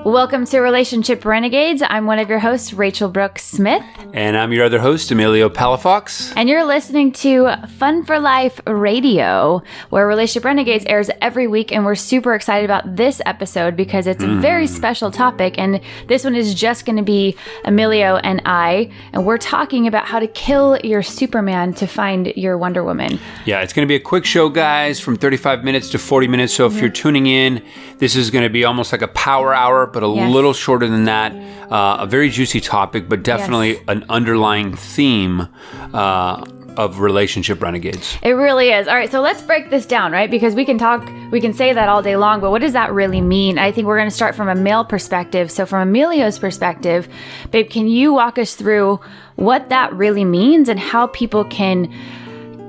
Welcome to Relationship Renegades. I'm one of your hosts, Rachel Brooke Smith. And I'm your other host, Emilio Palafox. And you're listening to Fun for Life Radio, where Relationship Renegades airs every week. And we're super excited about this episode because it's a very special topic. And this one is just going to be Emilio and I. And we're talking about how to kill your Superman to find your Wonder Woman. Yeah, it's going to be a quick show, guys, from 35 minutes to 40 minutes. So if you're tuning in, this is going to be almost like a power hour, but a little shorter than that. A very juicy topic, but definitely an underlying theme of Relationship Renegades. It really is. All right, so let's break this down, right? Because we can say that all day long, but what does that really mean? I think we're going to start from a male perspective. So from Emilio's perspective, babe, can you walk us through what that really means and how people can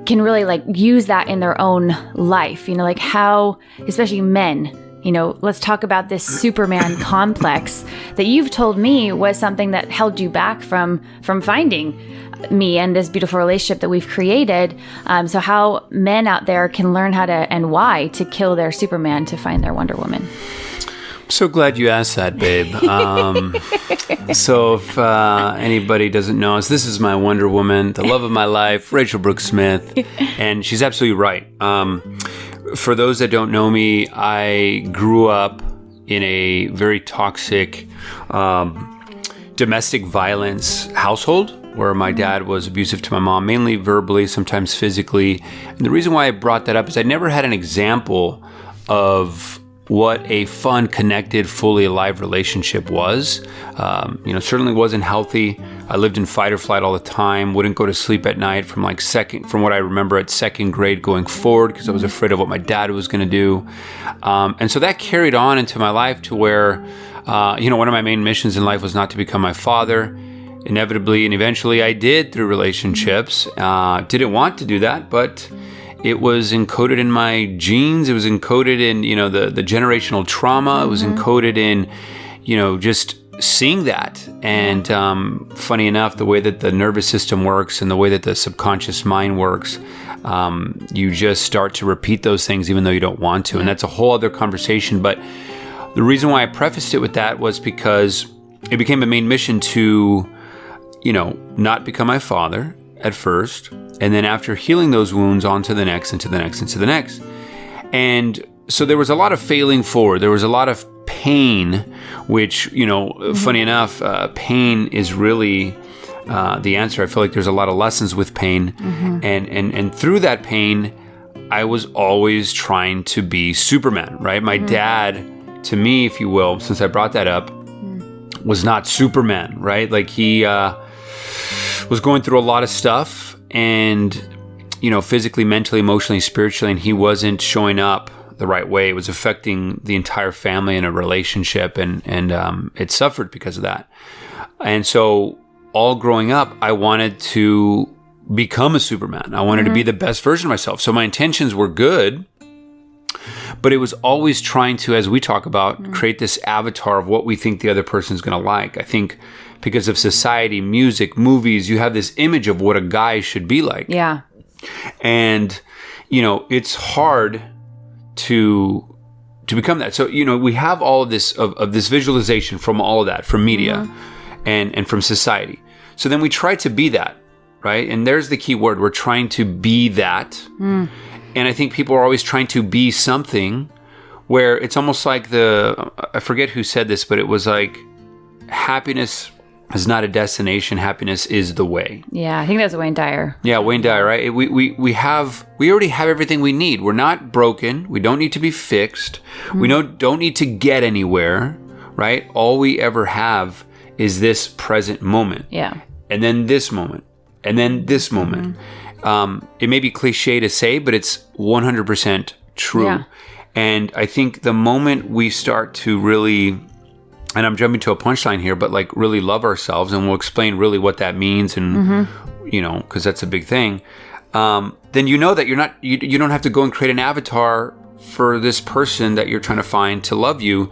really like use that in their own life? You know, like how, especially men, you know, let's talk about this Superman complex that you've told me was something that held you back from finding me and this beautiful relationship that we've created. So how men out there can learn how to and why to kill their Superman to find their Wonder Woman. I'm so glad you asked that, babe. So if anybody doesn't know us, this is my Wonder Woman, the love of my life, Rachel Brooke Smith, and she's absolutely right. For those that don't know me, I grew up in a very toxic domestic violence household where my dad was abusive to my mom, mainly verbally, sometimes physically. And the reason why I brought that up is I never had an example of what a fun, connected, fully alive relationship was. Certainly wasn't healthy. I lived in fight or flight all the time, wouldn't go to sleep at night from what I remember at second grade going forward because I was afraid of what my dad was going to do. And so that carried on into my life to where, one of my main missions in life was not to become my father. Inevitably and eventually I did through relationships. Didn't want to do that, but it was encoded in my genes. It was encoded in, the generational trauma. It was encoded in, just seeing that. And funny enough, the way that the nervous system works and the way that the subconscious mind works, you just start to repeat those things even though you don't want to. And that's a whole other conversation. But the reason why I prefaced it with that was because it became a main mission to, not become my father at first. And then after healing those wounds, on to the next, and to the next, and to the next. And so there was a lot of failing forward. There was a lot of pain, which, funny enough, pain is really the answer. I feel like there's a lot of lessons with pain. And through that pain, I was always trying to be Superman, right? My dad, to me, if you will, since I brought that up, was not Superman, right? Like he was going through a lot of stuff. And, physically, mentally, emotionally, spiritually, and he wasn't showing up the right way. It was affecting the entire family in a relationship, and it suffered because of that. And so all growing up, I wanted to become a Superman. I wanted to be the best version of myself. So my intentions were good, but it was always trying to, as we talk about, create this avatar of what we think the other person's going to like. I think because of society, music, movies, you have this image of what a guy should be like. Yeah. And, it's hard to become that. So, we have all of this, of this visualization from all of that, from media and from society. So then we try to be that, right? And there's the key word. We're trying to be that. And I think people are always trying to be something where it's almost like I forget who said this, but it was like happiness is not a destination. Happiness is the way. Yeah, I think that's Wayne Dyer. Yeah, Wayne Dyer, right? We already have everything we need. We're not broken. We don't need to be fixed. We don't need to get anywhere, right? All we ever have is this present moment. Yeah. And then this moment. And then this moment. It may be cliche to say, but it's 100% true. Yeah. And I think the moment we start to really, and I'm jumping to a punchline here, but like really love ourselves, and we'll explain really what that means, and because that's a big thing. Then that you don't have to go and create an avatar for this person that you're trying to find to love you.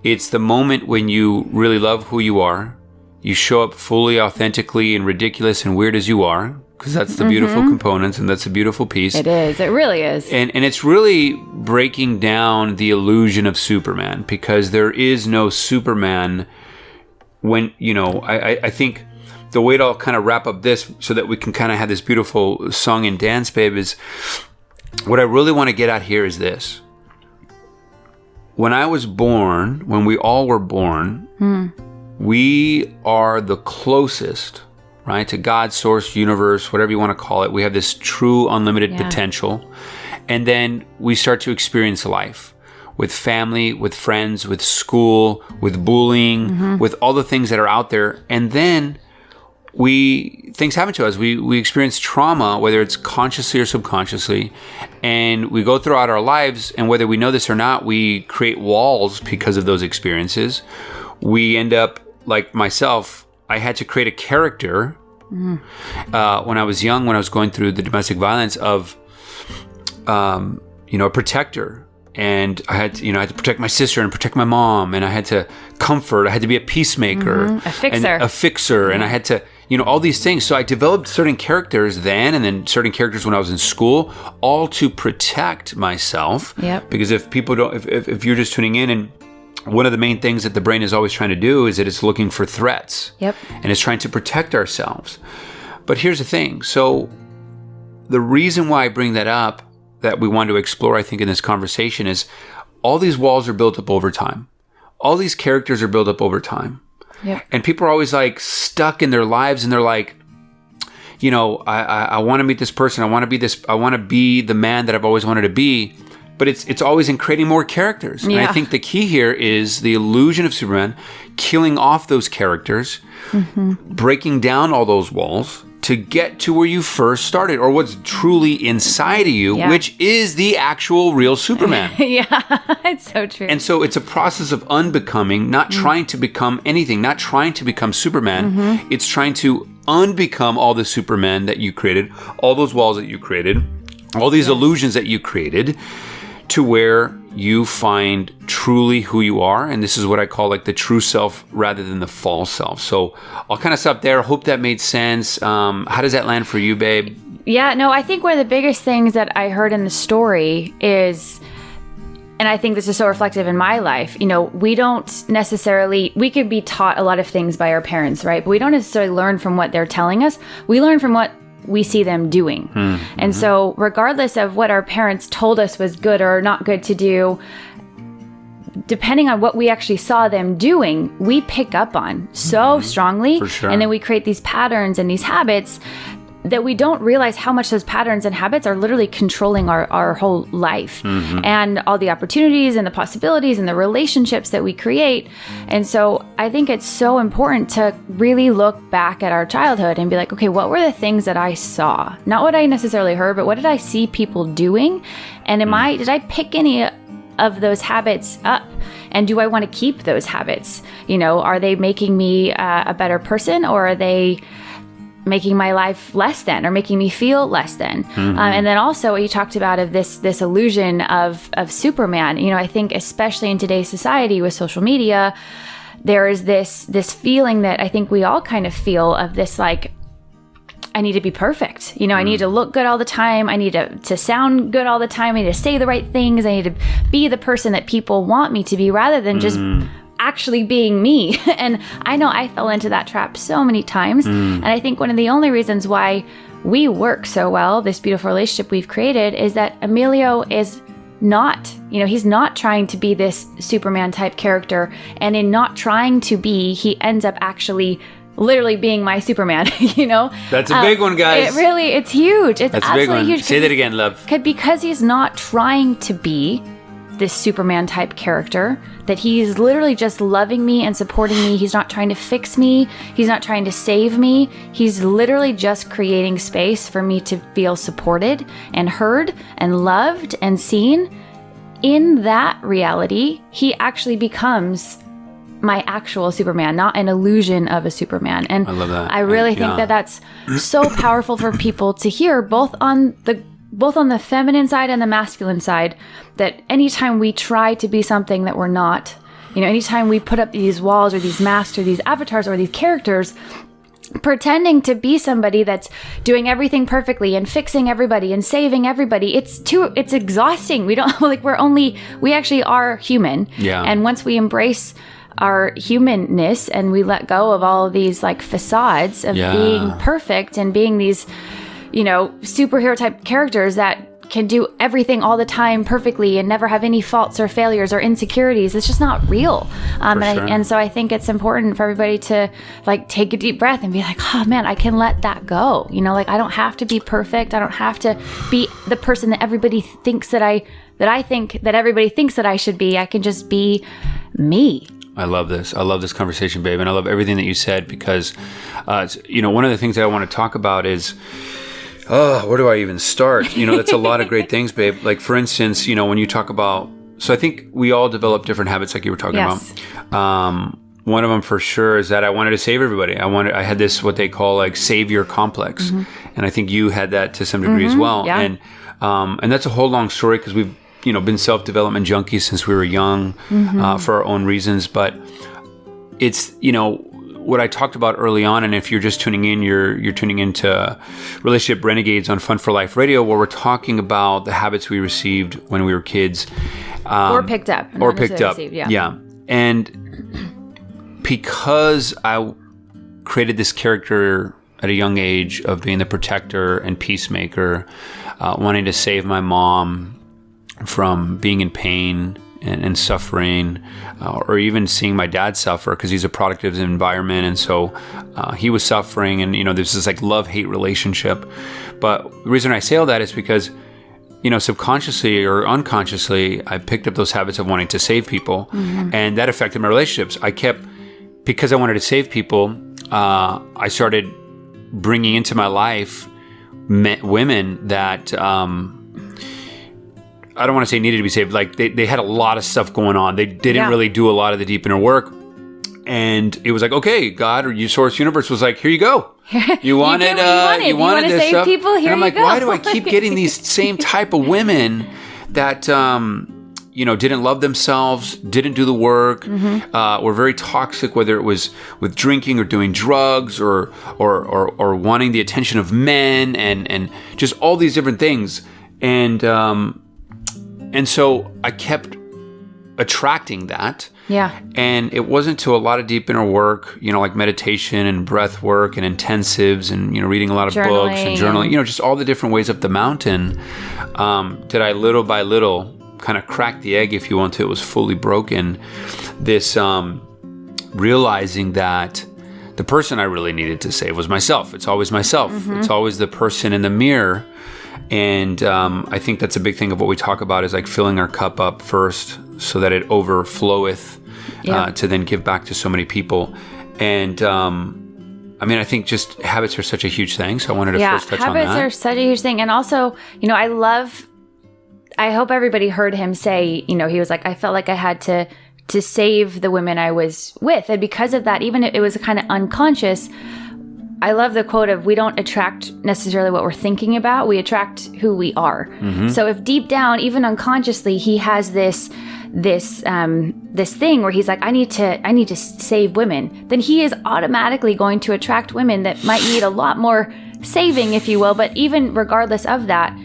It's the moment when you really love who you are. You show up fully, authentically, and ridiculous and weird as you are, because that's the beautiful components, and that's a beautiful piece. It is. It really is. And it's really breaking down the illusion of Superman, because there is no Superman when, I think the way to kind of wrap up this so that we can kind of have this beautiful song and dance, babe, is what I really want to get at here is this. When I was born, when we all were born, we are the closest, right, to God, source, universe, whatever you want to call it. We have this true unlimited potential. And then we start to experience life with family, with friends, with school, with bullying, with all the things that are out there. And then things happen to us. We experience trauma, whether it's consciously or subconsciously, and we go throughout our lives, and whether we know this or not, we create walls because of those experiences. We end up, like myself, I had to create a character when I was young, when I was going through the domestic violence of, a protector. And I had to protect my sister and protect my mom, and I had to comfort. I had to be a peacemaker, a fixer, and I had to, all these things. So I developed certain characters then, and then certain characters when I was in school, all to protect myself. Yep. Because if people don't, if you're just tuning in, and one of the main things that the brain is always trying to do is that it's looking for threats. Yep. And it's trying to protect ourselves. But here's the thing. So the reason why I bring that up, that we want to explore, I think, in this conversation, is all these walls are built up over time. All these characters are built up over time. Yep. And people are always like stuck in their lives, and they're like, I want to meet this person. I want to be this. I want to be the man that I've always wanted to be. But it's always in creating more characters. Yeah. And I think the key here is the illusion of Superman, killing off those characters, breaking down all those walls to get to where you first started, or what's truly inside of you, which is the actual real Superman. It's so true. And so it's a process of unbecoming, not trying to become anything, not trying to become Superman. It's trying to unbecome all the Superman that you created, all those walls that you created, all these illusions that you created, to where you find truly who you are. And this is what I call like the true self rather than the false self. So I'll kind of stop there. Hope that made sense. How does that land for you, babe? Yeah, no, I think one of the biggest things that I heard in the story is, and I think this is so reflective in my life, we don't necessarily, we could be taught a lot of things by our parents, right? But we don't necessarily learn from what they're telling us. We learn from what we see them doing. And so regardless of what our parents told us was good or not good to do, depending on what we actually saw them doing, we pick up on so strongly. For sure. And then we create these patterns and these habits that we don't realize how much those patterns and habits are literally controlling our whole life and all the opportunities and the possibilities and the relationships that we create. And so I think it's so important to really look back at our childhood and be like, okay, what were the things that I saw? Not what I necessarily heard, but what did I see people doing? And did I pick any of those habits up? And do I want to keep those habits? Are they making me a better person, or are they making my life less than, or making me feel less than? And then also what you talked about of this illusion of Superman, I think especially in today's society with social media, there is this feeling that I think we all kind of feel of this, like, I need to be perfect. I need to look good all the time. I need to sound good all the time. I need to say the right things. I need to be the person that people want me to be, rather than just actually being me. And I know I fell into that trap so many times. And I think one of the only reasons why we work so well, this beautiful relationship we've created, is that Emilio is not, he's not trying to be this Superman type character. And in not trying to be, he ends up actually literally being my Superman, That's a big one, guys. It's huge. It's That's a big one. Huge. Say that again, love. Because he's not trying to be this Superman type character, that he's literally just loving me and supporting me. He's not trying to fix me. He's not trying to save me. He's literally just creating space for me to feel supported and heard and loved and seen. In that reality, he actually becomes my actual Superman, not an illusion of a Superman. And I love that. I really think that that's so powerful for people to hear, both on the feminine side and the masculine side, that anytime we try to be something that we're not, anytime we put up these walls or these masks or these avatars or these characters, pretending to be somebody that's doing everything perfectly and fixing everybody and saving everybody, it's exhausting. We don't we actually are human. Yeah. And once we embrace our humanness and we let go of all of these like facades of being perfect and being these, superhero type characters that can do everything all the time perfectly and never have any faults or failures or insecurities, it's just not real. And so I think it's important for everybody to like take a deep breath and be like, oh man, I can let that go. I don't have to be perfect. I don't have to be the person that everybody thinks that I think that everybody thinks that I should be. I can just be me. I love this. I love this conversation, babe. And I love everything that you said because, one of the things that I want to talk about is, where do I even start? That's a lot of great things, babe. Like, for instance, when you talk about, so I think we all develop different habits like you were talking about. One of them for sure is that I wanted to save everybody. I had this, what they call like savior complex. And I think you had that to some degree as well. Yeah. And that's a whole long story because we've, been self-development junkies since we were young for our own reasons. But it's, what I talked about early on, and if you're just tuning in, you're tuning into Relationship Renegades on Fun for Life Radio, where we're talking about the habits we received when we were kids. Or picked up. Received, yeah. And because I created this character at a young age of being the protector and peacemaker, wanting to save my mom from being in pain and suffering, or even seeing my dad suffer because he's a product of his environment. And so he was suffering, and, there's this like love-hate relationship. But the reason I say all that is because, subconsciously or unconsciously, I picked up those habits of wanting to save people, and that affected my relationships. Because I wanted to save people, I started bringing into my life women that, I don't want to say needed to be saved. Like they had a lot of stuff going on. They didn't really do a lot of the deep inner work. And it was like, okay, God or you, Source Universe was like, here you go. You wanted, you wanted this save stuff. people? Here and I'm like, you go. why do I keep getting these same type of women that, didn't love themselves, didn't do the work, were very toxic, whether it was with drinking or doing drugs or wanting the attention of men and just all these different things. And so I kept attracting that. Yeah. And it wasn't to a lot of deep inner work, like meditation and breath work and intensives and, reading a lot of books and journaling, just all the different ways up the mountain, did I little by little kind of crack the egg, if you want to. It was fully broken. This realizing that the person I really needed to save was myself. It's always myself. It's always the person in the mirror. And I think that's a big thing of what we talk about is like filling our cup up first so that it overfloweth to then give back to so many people. And I think just habits are such a huge thing. So I wanted to first touch on that. Habits are such a huge thing. And also, I hope everybody heard him say, he was like, I felt like I had to save the women I was with. And because of that, even if it was kind of unconscious, I love the quote of, we don't attract necessarily what we're thinking about, we attract who we are. So if deep down, even unconsciously, he has this thing where he's like, I need to save women, then he is automatically going to attract women that might need a lot more saving, if you will. But even regardless of that,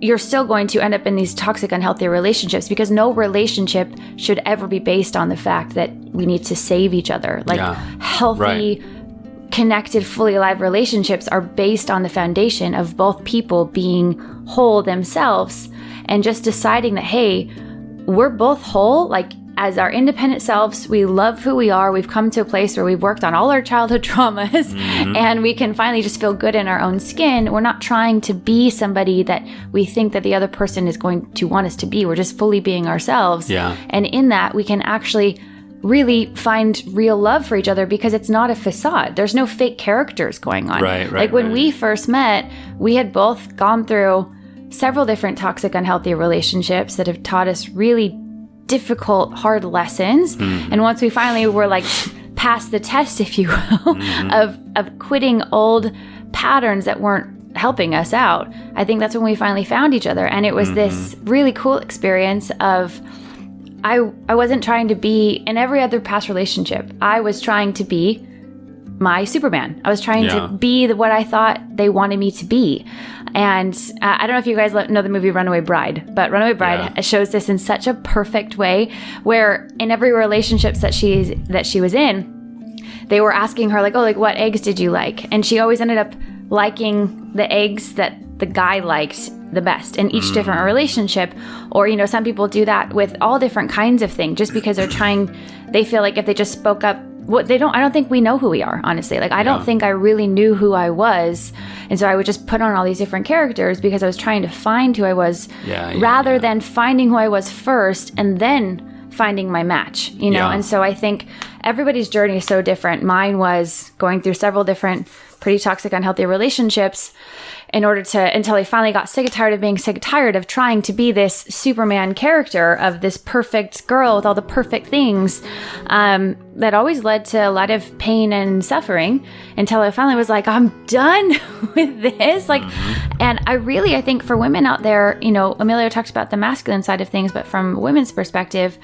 you're still going to end up in these toxic, unhealthy relationships, because no relationship should ever be based on the fact that we need to save each other. Like healthy, connected, fully alive relationships are based on the foundation of both people being whole themselves and just deciding that, hey, we're both whole, like as our independent selves, we love who we are. We've come to a place where we've worked on all our childhood traumas and we can finally just feel good in our own skin. We're not trying to be somebody that we think that the other person is going to want us to be. We're just fully being ourselves. Yeah. And in that, we can actually really find real love for each other because it's not a facade. There's no fake characters going on. Right. Like when we first met, we had both gone through several different toxic, unhealthy relationships that have taught us really difficult, hard lessons. And once we finally were like past the test, if you will, of quitting old patterns that weren't helping us out, I think that's when we finally found each other. And it was this really cool experience of, I wasn't trying to be in every other past relationship. I was trying to be my Superman. I was trying Yeah. to be what I thought they wanted me to be. And I don't know if you guys know the movie Runaway Bride, but Runaway Bride shows this in such a perfect way, where in every relationship that she was in, they were asking her like, oh, like what eggs did you like? And she always ended up liking the eggs that the guy liked the best in each different relationship. Or, you know, some people do that with all different kinds of things just because they feel like if they just spoke up, I don't think we know who we are, honestly. Like, I don't think I really knew who I was. And so I would just put on all these different characters because I was trying to find who I was rather than finding who I was first and then finding my match, you know? And so I think everybody's journey is so different. Mine was going through several different pretty toxic, unhealthy relationships until I finally got sick and tired of being sick and tired of trying to be this Superman character of this perfect girl with all the perfect things, that always led to a lot of pain and suffering until I finally was like, I'm done with this. Like, and I think for women out there, you know, Emilio talks about the masculine side of things, but from a women's perspective,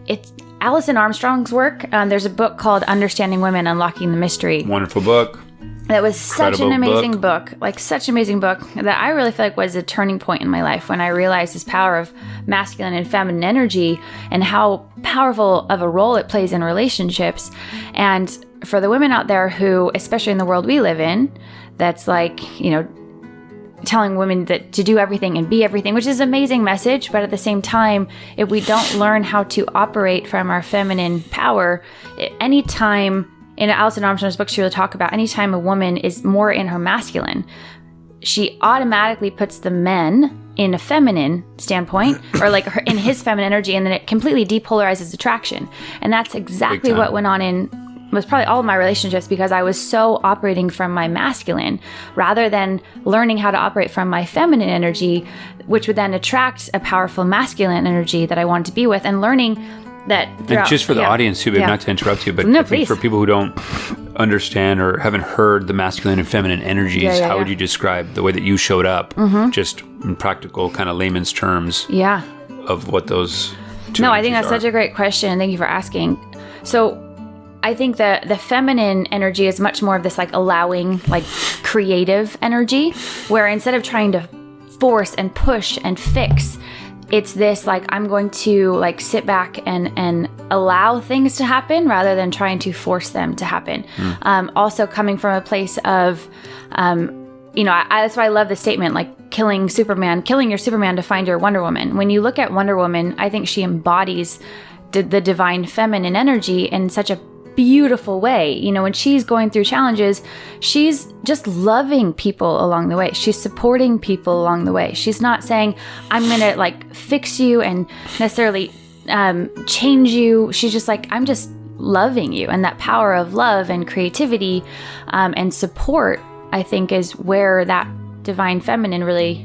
it's Alison Armstrong's work. There's a book called Understanding Women, Unlocking the Mystery. Wonderful book. That was such an amazing book, like such an amazing book that I really feel like was a turning point in my life when I realized this power of masculine and feminine energy and how powerful of a role it plays in relationships. And for the women out there who, especially in the world we live in, that's like, you know, telling women that to do everything and be everything, which is an amazing message. But at the same time, if we don't learn how to operate from our feminine power, anytime in Alison Armstrong's book, she will talk about anytime a woman is more in her masculine, she automatically puts the men in a feminine standpoint or like in his feminine energy, and then it completely depolarizes attraction. And that's exactly what went on in was probably all of my relationships, because I was so operating from my masculine rather than learning how to operate from my feminine energy, which would then attract a powerful masculine energy that I wanted to be with, and learning that and just for the audience too, not to interrupt you, but I think for people who don't understand or haven't heard the masculine and feminine energies, how would you describe the way that you showed up, just in practical kind of layman's terms of what those two I think that's are? Such a great question. Thank you for asking. So I think the feminine energy is much more of this like allowing, like creative energy, where instead of trying to force and push and fix, it's this like I'm going to like sit back and allow things to happen rather than trying to force them to happen. Also coming from a place of, you know, that's why I love the statement like killing your Superman to find your Wonder Woman. When you look at Wonder Woman, I think she embodies the divine feminine energy in such a beautiful way. You know, when she's going through challenges, she's just loving people along the way. She's supporting people along the way. She's not saying, I'm going to like fix you and necessarily change you. She's just like, I'm just loving you. And that power of love and creativity and support, I think, is where that divine feminine really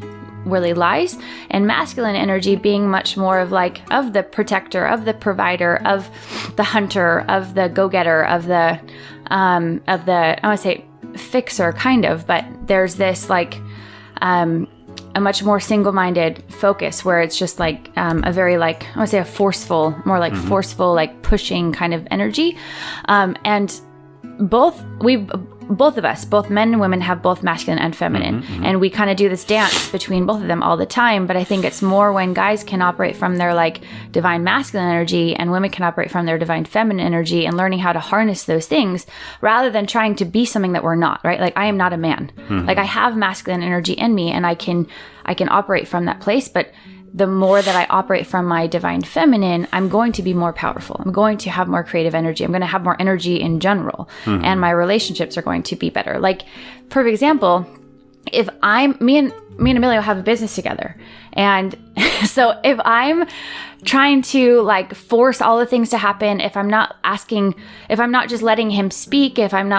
lies, and masculine energy being much more of like of the protector, of the provider, of the hunter, of the go-getter, of the I want to say fixer kind of, but there's this like a much more single-minded focus where it's just like a very like I want to say a forceful, more like forceful, like pushing kind of energy, and both of us, both men and women, have both masculine and feminine. And we kind of do this dance between both of them all the time. But I think it's more when guys can operate from their like divine masculine energy and women can operate from their divine feminine energy, and learning how to harness those things rather than trying to be something that we're not, right? Like I am not a man. Like I have masculine energy in me and I can operate from that place. But the more that I operate from my divine feminine, I'm going to be more powerful. I'm going to have more creative energy. I'm going to have more energy in general. And my relationships are going to be better. Like, perfect example, if me and Emilio have a business together. And so if I'm trying to like force all the things to happen, if I'm not just letting him speak, if I'm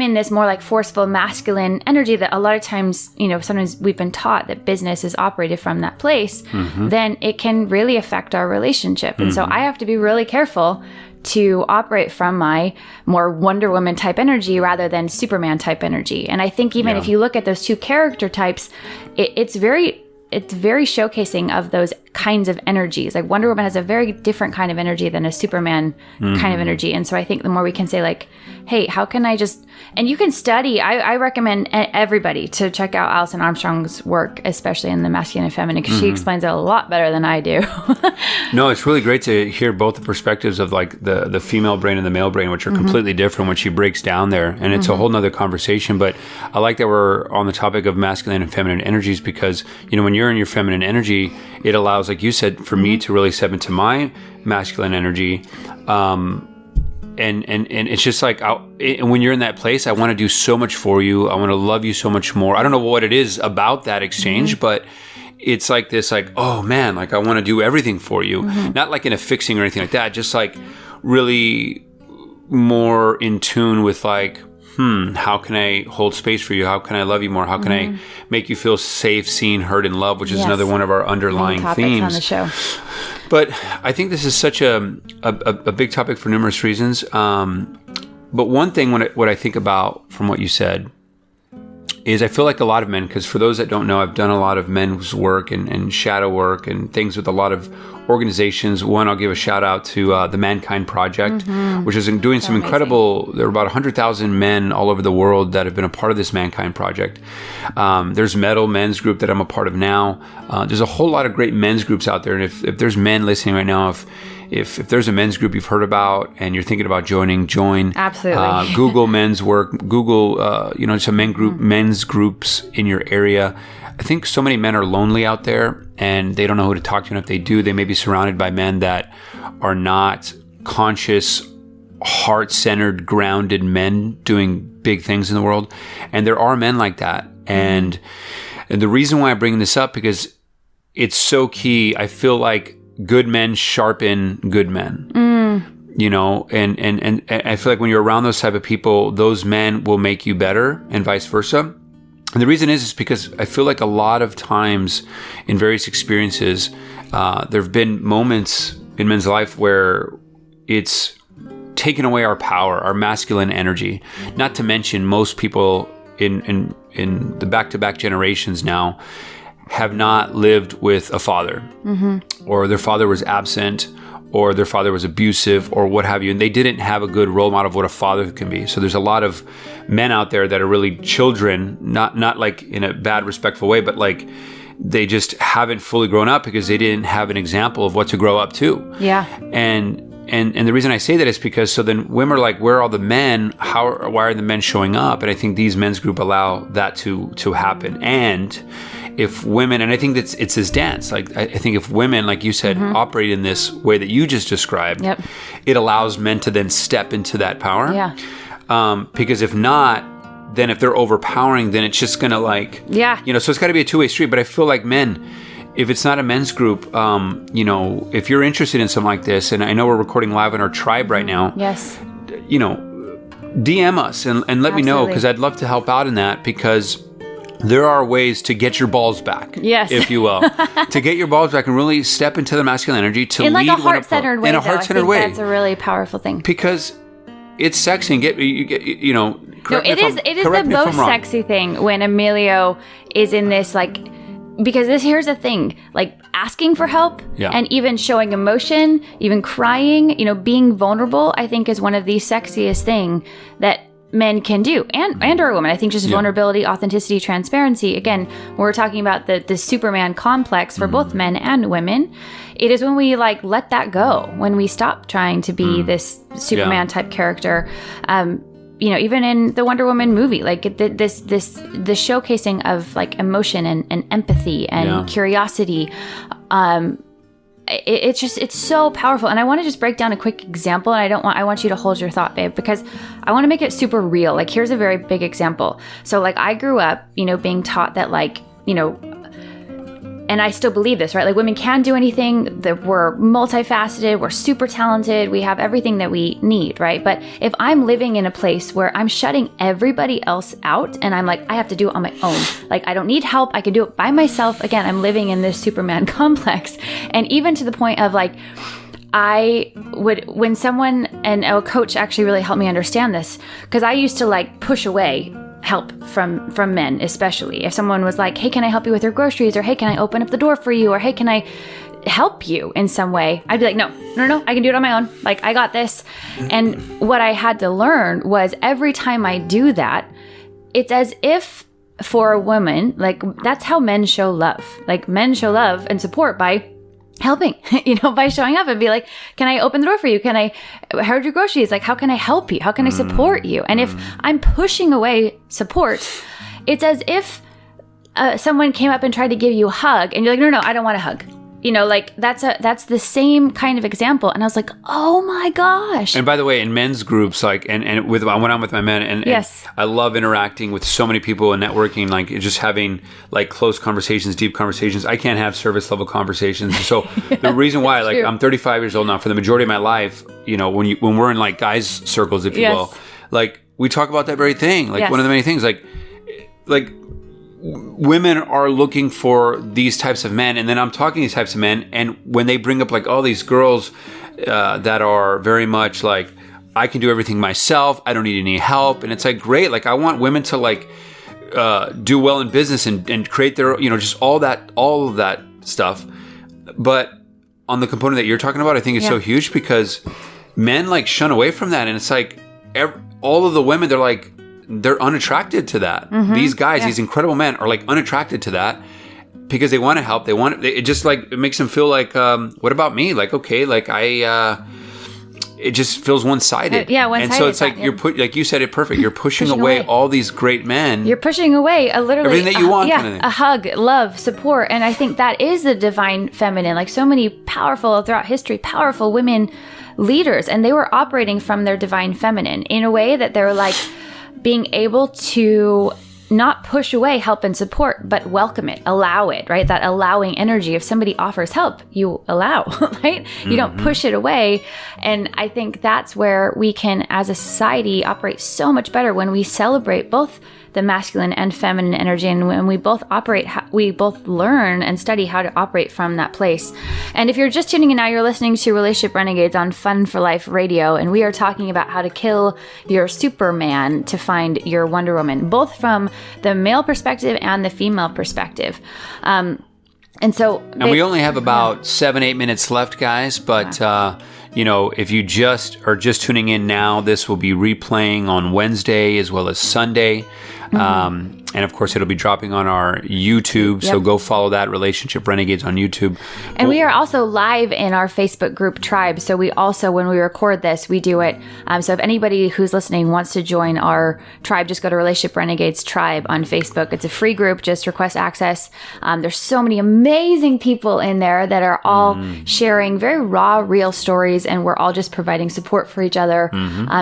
in this more like forceful masculine energy that a lot of times, you know, sometimes we've been taught that business is operated from that place, then it can really affect our relationship. And so I have to be really careful to operate from my more Wonder Woman type energy rather than Superman type energy. And I think if you look at those two character types, it's very showcasing of those kinds of energies. Like Wonder Woman has a very different kind of energy than a Superman kind of energy. And so I think the more we can say like, hey, how can I just, and you can study, I recommend everybody to check out Alison Armstrong's work, especially in the masculine and feminine, because she explains it a lot better than I do. No, it's really great to hear both the perspectives of like the female brain and the male brain, which are completely different when she breaks down there. And it's a whole nother conversation. But I like that we're on the topic of masculine and feminine energies, because, you know, when you're in your feminine energy, it allows, like you said, for me to really step into my masculine energy. And it's just like, when you're in that place, I want to do so much for you. I want to love you so much more. I don't know what it is about that exchange, but it's like this, like, oh man, like I want to do everything for you. Not like in a fixing or anything like that. Just like really more in tune with like, how can I hold space for you? How can I love you more? How can I make you feel safe, seen, heard, and loved, which is another one of our underlying themes on the show. But I think this is such a big topic for numerous reasons. But one thing what I think about from what you said is I feel like a lot of men, because for those that don't know, I've done a lot of men's work and shadow work and things with a lot of organizations. One, I'll give a shout out to the Mankind Project, which is doing some incredible, there are about 100,000 men all over the world that have been a part of this Mankind Project. There's Metal Men's Group that I'm a part of now. There's a whole lot of great men's groups out there. And if there's men listening right now, if there's a men's group you've heard about and you're thinking about joining, join. Absolutely. Google men's work. Google, some men's groups in your area. I think so many men are lonely out there and they don't know who to talk to. And if they do, they may be surrounded by men that are not conscious, heart-centered, grounded men doing big things in the world. And there are men like that. And the reason why I'm bringing this up, because it's so key. I feel like good men sharpen good men. You know, and I feel like when you're around those type of people, those men will make you better and vice versa. And the reason is because I feel like a lot of times in various experiences, there have been moments in men's life where it's taken away our power, our masculine energy. Not to mention most people in the back-to-back generations now have not lived with a father, or their father was absent, or their father was abusive, or what have you, and they didn't have a good role model of what a father can be. So there's a lot of men out there that are really children, not like in a bad, respectful way, but like they just haven't fully grown up because they didn't have an example of what to grow up to. Yeah. And the reason I say that is because so then women are like, where are all the men? Why are the men showing up? And I think these men's group allow that to happen. And if women, and I think it's this dance, like I think if women, like you said, operate in this way that you just described, it allows men to then step into that power. Yeah. Because if not, then if they're overpowering, then it's just gonna so it's got to be a two-way street. But I feel like men, if it's not a men's group, if you're interested in something like this, and I know we're recording live on our tribe right now, DM us and let me know, because I'd love to help out in that, because there are ways to get your balls back, if you will, to get your balls back and really step into the masculine energy to in lead like a heart-centered way. In a heart-centered way, that's a really powerful thing, because it's sexy and it is the most sexy thing when Emilio is in this, like, because here's the thing, like asking for help and even showing emotion, even crying, being vulnerable, I think is one of the sexiest thing that men can do, and or women. I think just vulnerability, authenticity, transparency. Again, when we're talking about the Superman complex for both men and women, it is when we like let that go, when we stop trying to be this Superman type character. Even in the Wonder Woman movie, like the showcasing of like emotion and empathy and curiosity. It's so powerful. And I want to just break down a quick example, and I want you to hold your thought, babe, because I want to make it super real. Like, here's a very big example. So like I grew up, being taught that and I still believe this, right? Like women can do anything, that we're multifaceted, we're super talented, we have everything that we need, right? But if I'm living in a place where I'm shutting everybody else out and I'm like, I have to do it on my own, like I don't need help, I can do it by myself. Again, I'm living in this Superman complex. And even to the point of like, I would, when someone, and a coach actually really helped me understand this, because I used to like push away help from men, especially if someone was like, hey, can I help you with your groceries, or hey, can I open up the door for you, or hey, can I help you in some way, I'd be like, no, I can do it on my own. Like, I got this. And what I had to learn was every time I do that, it's as if for a woman, like, that's how men show love. Like, men show love and support by helping, by showing up and be like, can I open the door for you? Can I herd your groceries? Like, how can I help you? How can I support you? And if I'm pushing away support, it's as if someone came up and tried to give you a hug and you're like, no, I don't want a hug. Like, that's the same kind of example. And I was like, oh my gosh. And by the way, in men's groups, like, and when I'm with my men, and yes, I love interacting with so many people and networking, like just having like close conversations, deep conversations. I can't have service level conversations. So the reason why, like, I'm 35 years old now. For the majority of my life, when we're in like guys circles, if you will, like, we talk about that very thing. Like, one of the many things, like women are looking for these types of men, and then I'm talking to these types of men, and when they bring up like all these girls that are very much like, I can do everything myself, I don't need any help, and it's like, great, like, I want women to like do well in business and create their, just all of that stuff. But on the component that you're talking about, I think it's so huge, because men like shun away from that, and it's like all of the women, they're unattracted to that. These guys, these incredible men, are like unattracted to that because they want to help. It just like, it makes them feel like, what about me? Like, okay, like it just feels one-sided. One-sided. And so it's like, like you said it perfect. You're pushing away all these great men. You're pushing away literally everything that you want. Kind of thing. A hug, love, support. And I think that is the divine feminine. Like, so many powerful, throughout history, powerful women leaders, and they were operating from their divine feminine in a way that they were like, being able to not push away help and support, but welcome it, allow it, right? That allowing energy. If somebody offers help, you allow, right? You don't push it away. And I think that's where we can, as a society, operate so much better when we celebrate both the masculine and feminine energy, and when we both we both learn and study how to operate from that place. And if you're just tuning in now, you're listening to Relationship Renegades on Fun for Life Radio, and we are talking about how to kill your Superman to find your Wonder Woman, both from the male perspective and the female perspective. And we only have about 7-8 minutes left, guys, but if you just are just tuning in now, this will be replaying on Wednesday as well as Sunday. And of course, it'll be dropping on our YouTube. So go follow that, Relationship Renegades on YouTube. And we are also live in our Facebook group Tribe. So we also, when we record this, we do it. So if anybody who's listening wants to join our tribe, just go to Relationship Renegades Tribe on Facebook. It's a free group. Just request access. There's so many amazing people in there that are all sharing very raw, real stories. And we're all just providing support for each other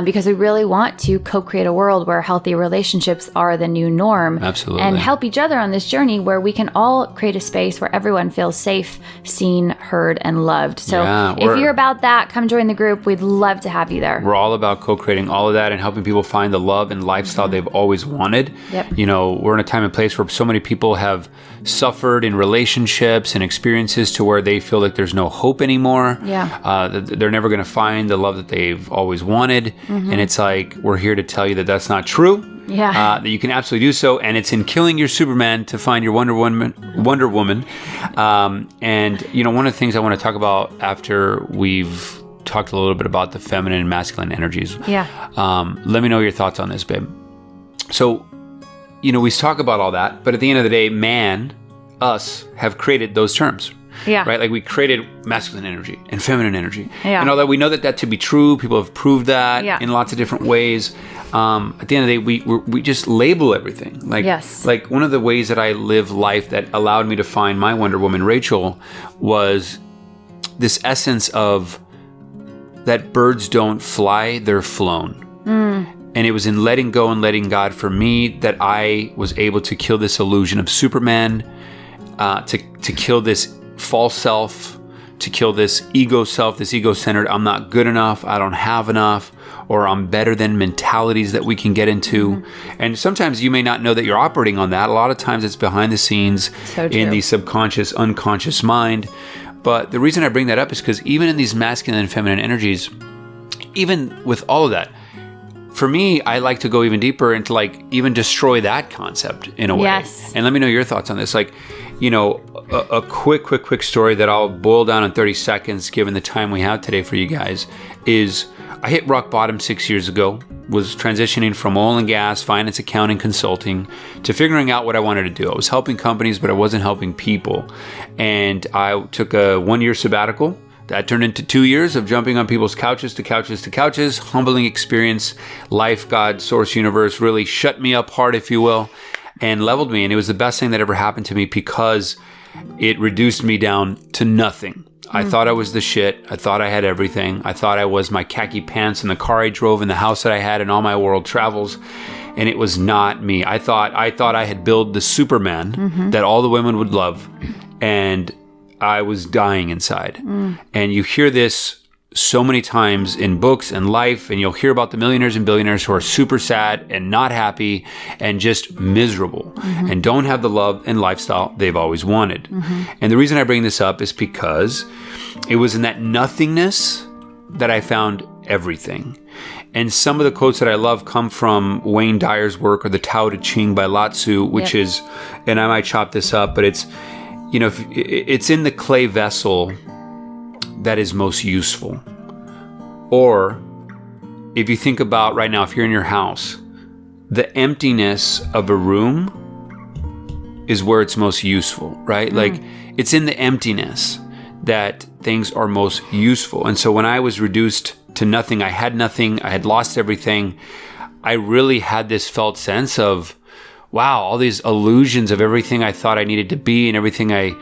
because we really want to co-create a world where healthy relationships are the new norm. Absolutely. And help each other on this journey where we can all create a space where everyone feels safe, seen, heard, and loved. So if you're about that, come join the group. We'd love to have you there. We're all about co-creating all of that and helping people find the love and lifestyle they've always wanted. Yep. We're in a time and place where so many people have suffered in relationships and experiences to where they feel like there's no hope anymore. They're never going to find the love that they've always wanted. And it's like, we're here to tell you that that's not true. That you can absolutely do so, and it's in killing your Superman to find your Wonder Woman. And one of the things I want to talk about after we've talked a little bit about the feminine and masculine energies. Let me know your thoughts on this, babe. So, we talk about all that, but at the end of the day, us, have created those terms. Right? Like, we created masculine energy and feminine energy. And although we know that to be true, people have proved that in lots of different ways. At the end of the day, we just label everything. Like one of the ways that I live life that allowed me to find my Wonder Woman, Rachel, was this essence of that birds don't fly, they're flown. And it was in letting go and letting God for me that I was able to kill this illusion of Superman, to kill this false self, to kill this ego self, this ego-centered, I'm not good enough, I don't have enough, or I'm better than mentalities that we can get into. And sometimes you may not know that you're operating on that. A lot of times it's behind the scenes in the subconscious, unconscious mind. But the reason I bring that up is because even in these masculine and feminine energies, even with all of that, for me, I like to go even deeper into like even destroy that concept in a way. Yes. And let me know your thoughts on this. Like, you know, a quick story that I'll boil down in 30 seconds, given the time we have today for you guys, is I hit rock bottom 6 years ago, was transitioning from oil and gas, finance, accounting, consulting, to figuring out what I wanted to do. I was helping companies, but I wasn't helping people. And I took a 1-year sabbatical. That turned into 2 years of jumping on people's couches to couches to couches. Humbling experience. Life, God, source, universe really shut me up hard, if you will, and leveled me. And it was the best thing that ever happened to me because it reduced me down to nothing. I thought I was the shit. I thought I had everything. I thought I was my khaki pants and the car I drove and the house that I had and all my world travels. And it was not me. I thought I had built the Superman that all the women would love. And I was dying inside. And you hear this so many times in books and life, and you'll hear about the millionaires and billionaires who are super sad and not happy and just miserable and don't have the love and lifestyle they've always wanted. And the reason I bring this up is because it was in that nothingness that I found everything. And some of the quotes that I love come from Wayne Dyer's work, or the Tao Te Ching by Lao Tzu, which is, and I might chop this up, but it's, you know, it's in the clay vessel that is most useful. Or if you think about right now, if you're in your house, the emptiness of a room is where it's most useful, right? Like it's in the emptiness that things are most useful. And so when I was reduced to nothing, I had lost everything, I really had this felt sense of, wow, all these illusions of everything I thought I needed to be and everything I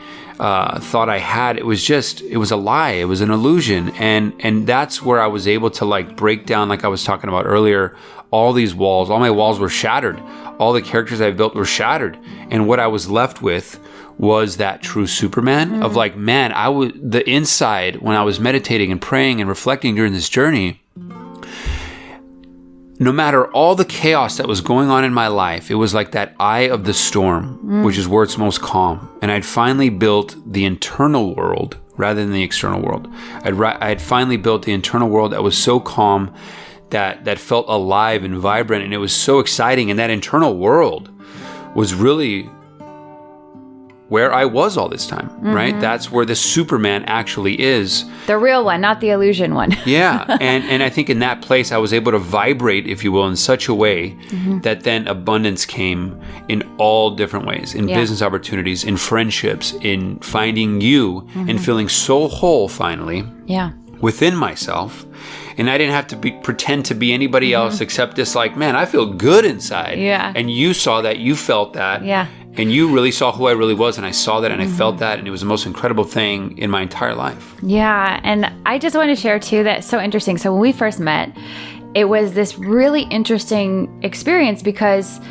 thought I had, it was a lie. It was an illusion. And that's where I was able to like break down, like I was talking about earlier, all these walls. All my walls were shattered. All the characters I built were shattered. And what I was left with was that true Superman of like, man, the inside when I was meditating and praying and reflecting during this journey, no matter all the chaos that was going on in my life, it was like that eye of the storm, which is where it's most calm. And I'd finally built the internal world rather than the external world. I had finally built the internal world that was so calm, that felt alive and vibrant, and it was so exciting. And that internal world was really where I was all this time, right? That's where the Superman actually is. The real one, not the illusion one. Yeah. And I think in that place, I was able to vibrate, if you will, in such a way that then abundance came in all different ways, in business opportunities, in friendships, in finding you and feeling so whole finally within myself. And I didn't have to pretend to be anybody else except this like, man, I feel good inside. Yeah. And you saw that, you felt that. Yeah. And you really saw who I really was, and I saw that, and I felt that, and it was the most incredible thing in my entire life. Yeah, and I just want to share, too, that's so interesting. So when we first met, it was this really interesting experience because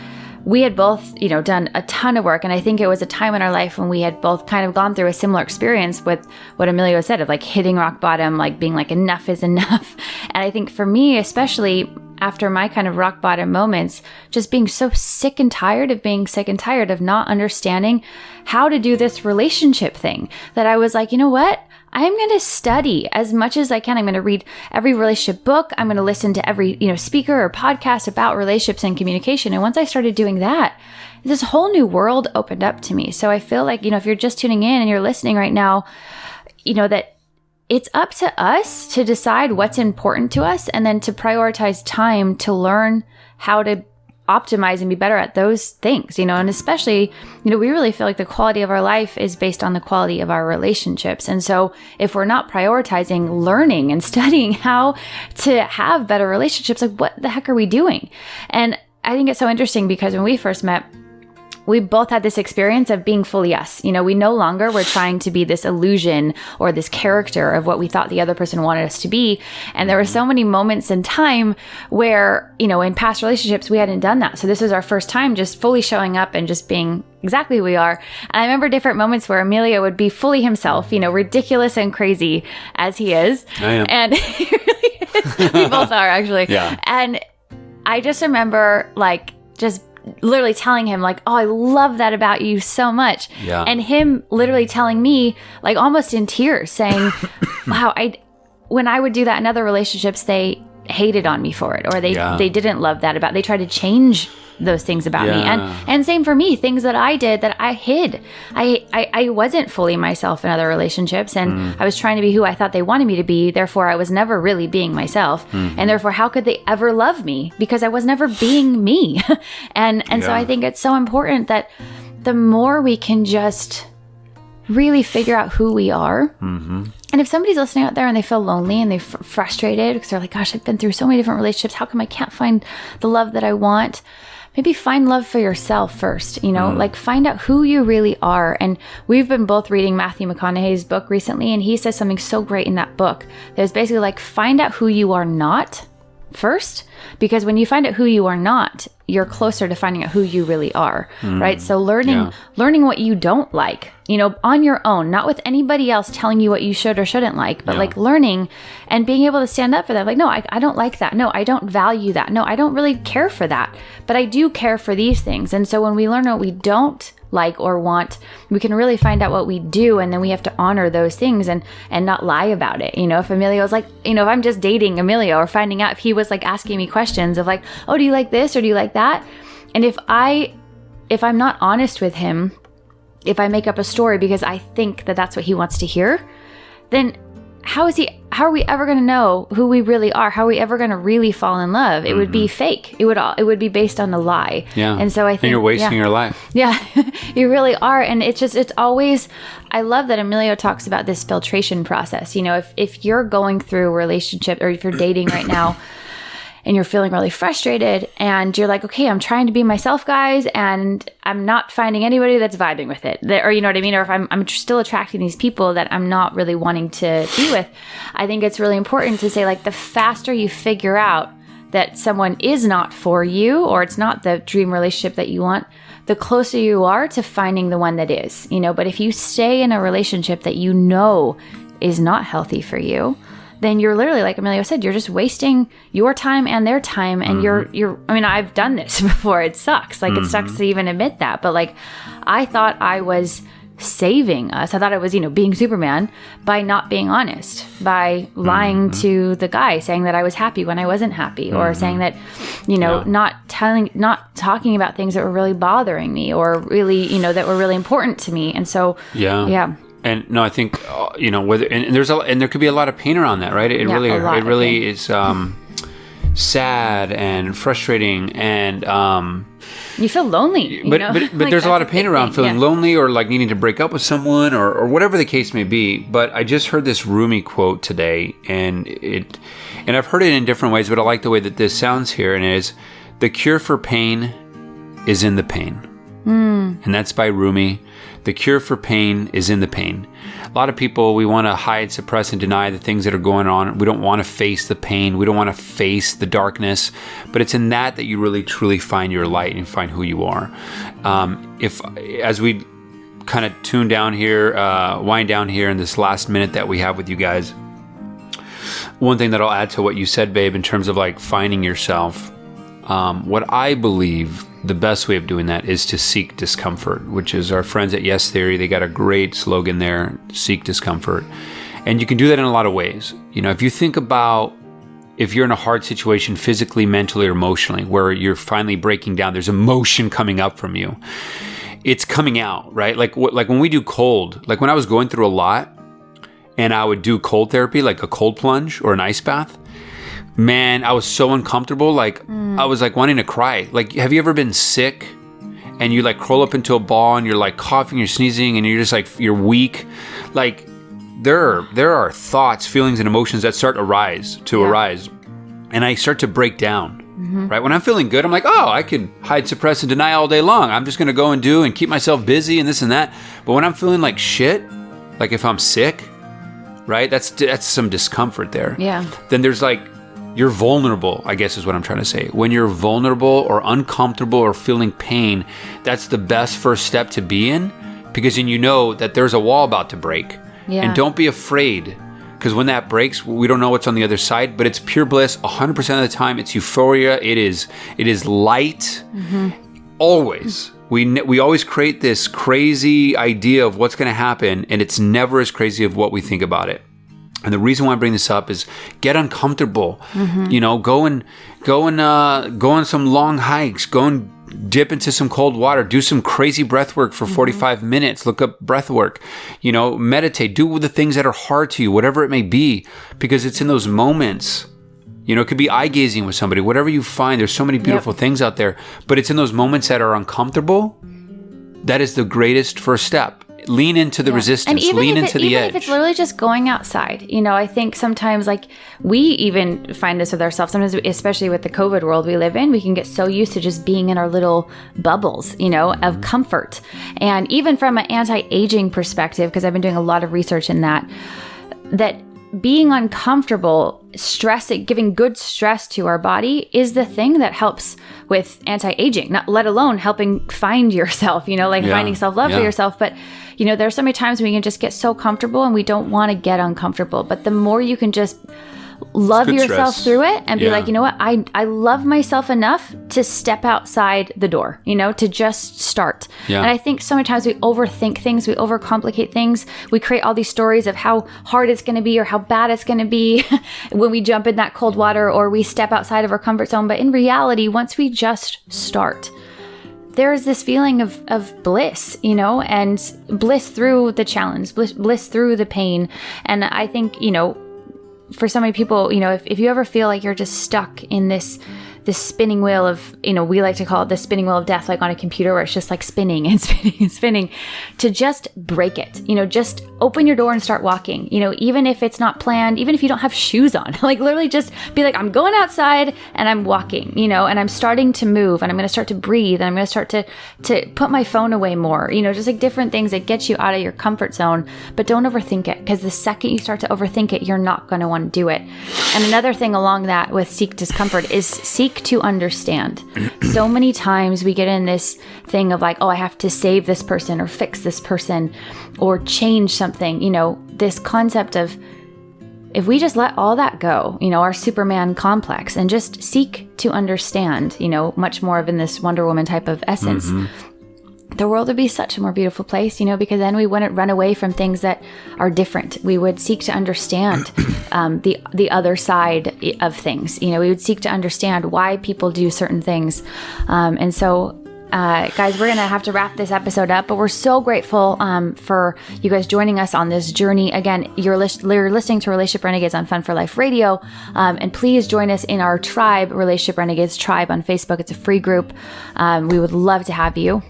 we had both, you know, done a ton of work, and I think it was a time in our life when we had both kind of gone through a similar experience with what Emilio said of, like, hitting rock bottom, like, being like, enough is enough. And I think for me, especially after my kind of rock bottom moments, just being so sick and tired of being sick and tired of not understanding how to do this relationship thing, that I was like, you know what? I'm going to study as much as I can. I'm going to read every relationship book. I'm going to listen to every, you know, speaker or podcast about relationships and communication. And once I started doing that, this whole new world opened up to me. So I feel like, you know, if you're just tuning in and you're listening right now, you know, that it's up to us to decide what's important to us and then to prioritize time to learn how to optimize and be better at those things, you know, and especially, you know, we really feel like the quality of our life is based on the quality of our relationships. And so if we're not prioritizing learning and studying how to have better relationships, like what the heck are we doing? And I think it's so interesting because when we first met, we both had this experience of being fully us. You know, we no longer were trying to be this illusion or this character of what we thought the other person wanted us to be. And there were so many moments in time where, you know, in past relationships, we hadn't done that. So this was our first time just fully showing up and just being exactly who we are. And I remember different moments where Emilio would be fully himself, you know, ridiculous and crazy as he is. I am. And he really is. We both are, actually. Yeah. And I just remember, like, just literally telling him, like, oh, I love that about you so much. Yeah. And him literally telling me, like, almost in tears, saying, wow, when I would do that in other relationships, hated on me for it, or they didn't love that about. They tried to change those things about me, and same for me. Things that I did that I hid. I wasn't fully myself in other relationships, and I was trying to be who I thought they wanted me to be. Therefore, I was never really being myself, and therefore, how could they ever love me? Because I was never being me. and so I think it's so important that the more we can just really figure out who we are. And if somebody's listening out there and they feel lonely and they're frustrated because they're like, gosh, I've been through so many different relationships. How come I can't find the love that I want? Maybe find love for yourself first, like find out who you really are. And we've been both reading Matthew McConaughey's book recently, and he says something so great in that book. There's basically like, find out who you are not first, because when you find out who you are not, you're closer to finding out who you really are, right? So learning what you don't like, on your own, not with anybody else telling you what you should or shouldn't like, but like learning and being able to stand up for that. Like, no, I don't like that. No, I don't value that. No, I don't really care for that, but I do care for these things. And so when we learn what we don't like or want, we can really find out what we do, and then we have to honor those things and not lie about it. If Emilio's like, if I'm just dating Emilio or finding out if he was like asking me questions of like, oh, do you like this or do you like that? And if I'm not honest with him, if I make up a story because I think that that's what he wants to hear, then how are we ever going to know who we really are? How are we ever going to really fall in love? It would be fake. It would be based on a lie. Yeah. And so I think you're wasting your life. Yeah, you really are. And it's always, I love that Emilio talks about this filtration process. If you're going through a relationship, or if you're dating right now, and you're feeling really frustrated and you're like, okay, I'm trying to be myself, guys, and I'm not finding anybody that's vibing with it. Or you know what I mean? Or if I'm still attracting these people that I'm not really wanting to be with, I think it's really important to say, like, the faster you figure out that someone is not for you, or it's not the dream relationship that you want, the closer you are to finding the one that is, But if you stay in a relationship that is not healthy for you, then you're literally, like Emilio said, you're just wasting your time and their time. And I've done this before. It sucks. Like, it sucks to even admit that. But like, I thought I was saving us. I thought I was, being Superman by not being honest, by lying to the guy, saying that I was happy when I wasn't happy, or saying that, not talking about things that were really bothering me, or really, that were really important to me. And so, yeah. And no, I think whether and there could be a lot of pain around that, right? It really is sad and frustrating, and you feel lonely. But like, there's a lot of pain around feeling lonely, or like needing to break up with someone, or whatever the case may be. But I just heard this Rumi quote today, and I've heard it in different ways, but I like the way that this sounds here, and it is, the cure for pain is in the pain. And that's by Rumi. The cure for pain is in the pain. A lot of people, we want to hide, suppress, and deny the things that are going on. We don't want to face the pain. We don't want to face the darkness. But it's in that you really, truly find your light and find who you are. As we kind of wind down here in this last minute that we have with you guys, one thing that I'll add to what you said, babe, in terms of like finding yourself, what I believe the best way of doing that is to seek discomfort, which is our friends at Yes Theory. They got a great slogan there, seek discomfort. And you can do that in a lot of ways. If you think about, if you're in a hard situation physically, mentally, or emotionally, where you're finally breaking down, there's emotion coming up from you. It's coming out, right? Like when we do cold, like when I was going through a lot and I would do cold therapy, like a cold plunge or an ice bath, man, I was so uncomfortable. Like, I was like wanting to cry. Like, have you ever been sick and you like curl up into a ball and you're like coughing, you're sneezing, and you're just like, you're weak? Like, there are thoughts, feelings, and emotions that start to arise. And I start to break down, right? When I'm feeling good, I'm like, oh, I can hide, suppress, and deny all day long. I'm just going to go and do and keep myself busy and this and that. But when I'm feeling like shit, like if I'm sick, right? That's some discomfort there. Yeah. Then there's like, you're vulnerable, I guess is what I'm trying to say. When you're vulnerable or uncomfortable or feeling pain, that's the best first step to be in, because then you know that there's a wall about to break. Yeah. And don't be afraid, because when that breaks, we don't know what's on the other side, but it's pure bliss 100% of the time. It's euphoria. It is light. Always. We always create this crazy idea of what's going to happen, and it's never as crazy of what we think about it. And the reason why I bring this up is get uncomfortable. You know, go on some long hikes, go and dip into some cold water, do some crazy breath work for 45 minutes, look up breath work, you know, meditate, do the things that are hard to you, whatever it may be, because it's in those moments. You know, it could be eye gazing with somebody, whatever you find. There's so many beautiful things out there, but it's in those moments that are uncomfortable. That is the greatest first step. Lean into the resistance, lean into the edge. Even if it's literally just going outside, you know, I think sometimes, like, we even find this with ourselves. Sometimes, especially with the COVID world we live in, we can get so used to just being in our little bubbles, you know, of comfort. And even from an anti-aging perspective, because I've been doing a lot of research in that being uncomfortable, giving good stress to our body is the thing that helps with anti-aging, not let alone helping find yourself, you know, like finding self-love for yourself. But, you know, there's so many times we can just get so comfortable and we don't want to get uncomfortable. But the more you can just love yourself through it and be like, you know what, I love myself enough to step outside the door, you know, to just start. And I think so many times we overthink things, we overcomplicate things, we create all these stories of how hard it's going to be or how bad it's going to be when we jump in that cold water or we step outside of our comfort zone. But in reality, once we just start, there is this feeling of bliss, you know, and bliss through the challenge, bliss through the pain. And I think, you know, for so many people, you know, if you ever feel like you're just stuck in this spinning wheel of, you know, we like to call it the spinning wheel of death, like on a computer where it's just like spinning and spinning and spinning, to just break it, you know, just open your door and start walking, you know, even if it's not planned, even if you don't have shoes on, like literally just be like, I'm going outside and I'm walking, you know, and I'm starting to move and I'm going to start to breathe and I'm going to start to put my phone away more, you know, just like different things that get you out of your comfort zone. But don't overthink it, because the second you start to overthink it, you're not going to want to do it. And another thing along that with seek discomfort is seek to understand. So many times we get in this thing of like, oh, I have to save this person or fix this person or change something, you know, this concept of if we just let all that go, you know, our Superman complex, and just seek to understand, you know, much more of in this Wonder Woman type of essence, the world would be such a more beautiful place, you know, because then we wouldn't run away from things that are different. We would seek to understand the other side of things. You know, we would seek to understand why people do certain things. And so, guys, we're going to have to wrap this episode up, but we're so grateful for you guys joining us on this journey. Again, you're listening to Relationship Renegades on Fun for Life Radio. And please join us in our tribe, Relationship Renegades Tribe on Facebook. It's a free group. We would love to have you.